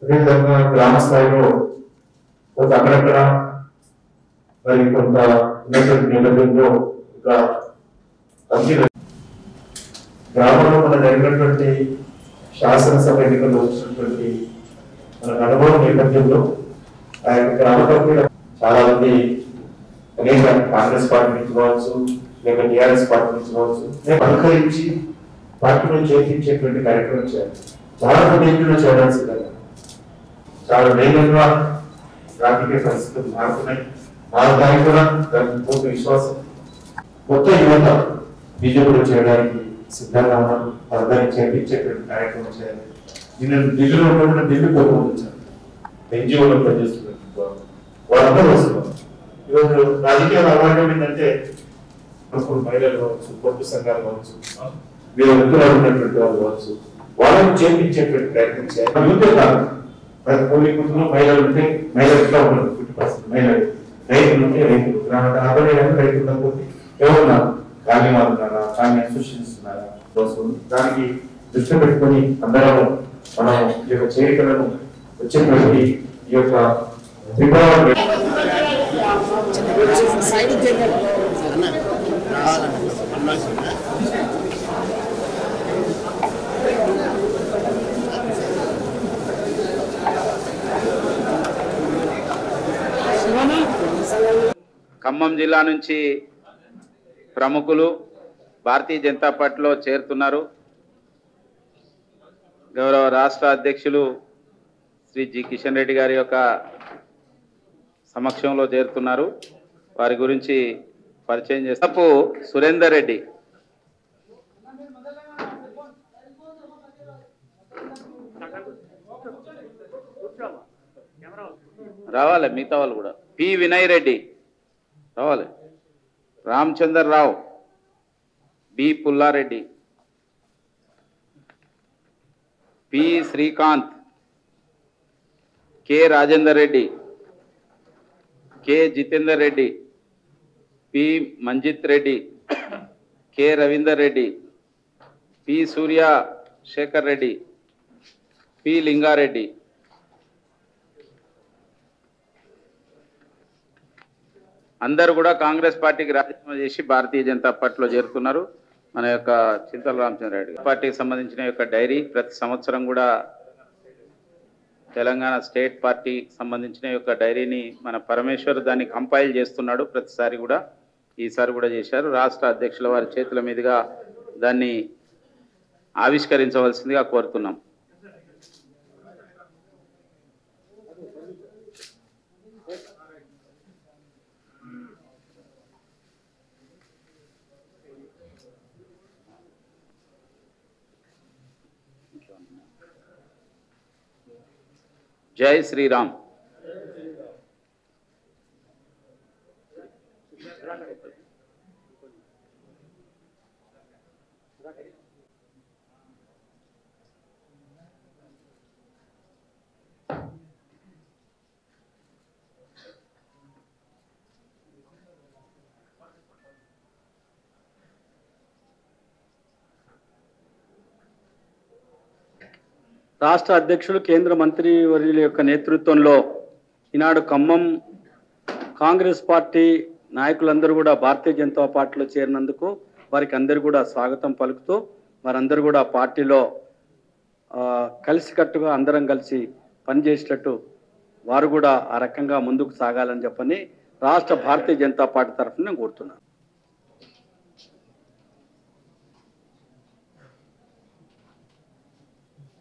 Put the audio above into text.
అదేవిధంగా గ్రామ స్థాయిలో ఒక అక్కడక్కడ మరి కొంత ఉన్నటువంటి నేపథ్యంలో ఒక గ్రామంలో మన జరిగినటువంటి శాసనసభ ఎన్నికల్లో వచ్చినటువంటి మన అనుభవం నేపథ్యంలో ఆ యొక్క గ్రామ కమిటీలో చాలా మంది అనేక కాంగ్రెస్ పార్టీ నుంచి కావచ్చు లేక టీఆర్ఎస్ పార్టీ నుంచి కావచ్చు పలకరించి పార్టీలో చేర్పించేటువంటి కార్యక్రమం చేయాలి. చాలా మంది చేయాల్సిందని చాలా వేగంగా రాజకీయ పరిస్థితులు మారుతున్నాయి. మారడానికి కూడా దానికి పూర్తి విశ్వాసం. మొత్తం యువత బీజేపీలో చేయడానికి సిద్ధంగా ఉన్నారు. దాన్ని చేర్పించేటువంటి కార్యక్రమం చేయాలి. నేను ఢిల్లీలో ఉన్నప్పుడు ఢిల్లీ పోకుండా వచ్చాను. ఎన్జిఓలో పనిచేస్తున్నారు వాళ్ళందరూ వస్తున్నారు. ఈరోజు రాజకీయాలు అలవాటు ఏంటంటే మహిళలు కావచ్చు, పొట్టు సంఘాలు కావచ్చు, వీళ్ళ వృత్తులు ఉన్నటువంటి వాళ్ళు కావచ్చు, వాళ్ళని చేర్పించేటువంటి ప్రయత్నం చేయాలి. యువతే కాదు, ప్రతి కూలీ కుటుంబంలో మహిళలు ఉంటే మహిళలు ఇట్లా ఉండదు. 50% మహిళలు, రైతులు ఉంటే రైతులు, రైతులు ఉండకపోతే ఎవరున్నారు, ఖాళీ వాళ్ళు ఉన్నారా, ఖాళీ అసోసియేషన్స్ ఉన్నారా, దానికి దృష్టి పెట్టుకొని అందరం మనం ఈ యొక్క చేరికలను వచ్చేటువంటి ఈ యొక్క ఖమ్మం జిల్లా నుంచి ప్రముఖులు భారతీయ జనతా పార్టీలో చేరుతున్నారు. గౌరవ రాష్ట్ర అధ్యక్షులు శ్రీ జి కిషన్ రెడ్డి గారి యొక్క సమక్షంలో చేరుతున్నారు. వారి గురించి పరిచయం చేస్తూ సురేందర్ రెడ్డి, రావాలి, మిగతా వాళ్ళు కూడా. పి వినయ్ రెడ్డి రావాలి. Ramachandar Rao, B Pullareddy, P Srikanth, K Rajender Reddy, K Jitender Reddy, P Manjit Reddy, K Ravinder Reddy, P Surya Sekhar Reddy, P Lingareddy. అందరూ కూడా కాంగ్రెస్ పార్టీకి రాజీనామా చేసి భారతీయ జనతా పార్టీలో చేరుతున్నారు. మన యొక్క చింతల రామచంద్రారెడ్డి పార్టీకి సంబంధించిన యొక్క డైరీ ప్రతి సంవత్సరం కూడా తెలంగాణ స్టేట్ పార్టీకి సంబంధించిన యొక్క డైరీని మన పరమేశ్వర్ దాన్ని కంపైల్ చేస్తున్నాడు ప్రతిసారి కూడా. ఈసారి కూడా చేశారు. రాష్ట్ర అధ్యక్షుల వారి చేతుల మీదుగా దాన్ని ఆవిష్కరించవలసిందిగా కోరుతున్నాం. జై శ్రీరామ్. రాష్ట్ర అధ్యక్షులు కేంద్ర మంత్రి వర్యుల యొక్క నేతృత్వంలో ఈనాడు ఖమ్మం కాంగ్రెస్ పార్టీ నాయకులందరూ కూడా భారతీయ జనతా పార్టీలో చేరినందుకు వారికి అందరూ కూడా స్వాగతం పలుకుతూ వారందరూ కూడా పార్టీలో కలిసికట్టుగా అందరం కలిసి పనిచేసేటట్టు వారు కూడా ఆ రకంగా ముందుకు సాగాలని చెప్పని రాష్ట్ర భారతీయ జనతా పార్టీ తరఫున కోరుతున్నాను.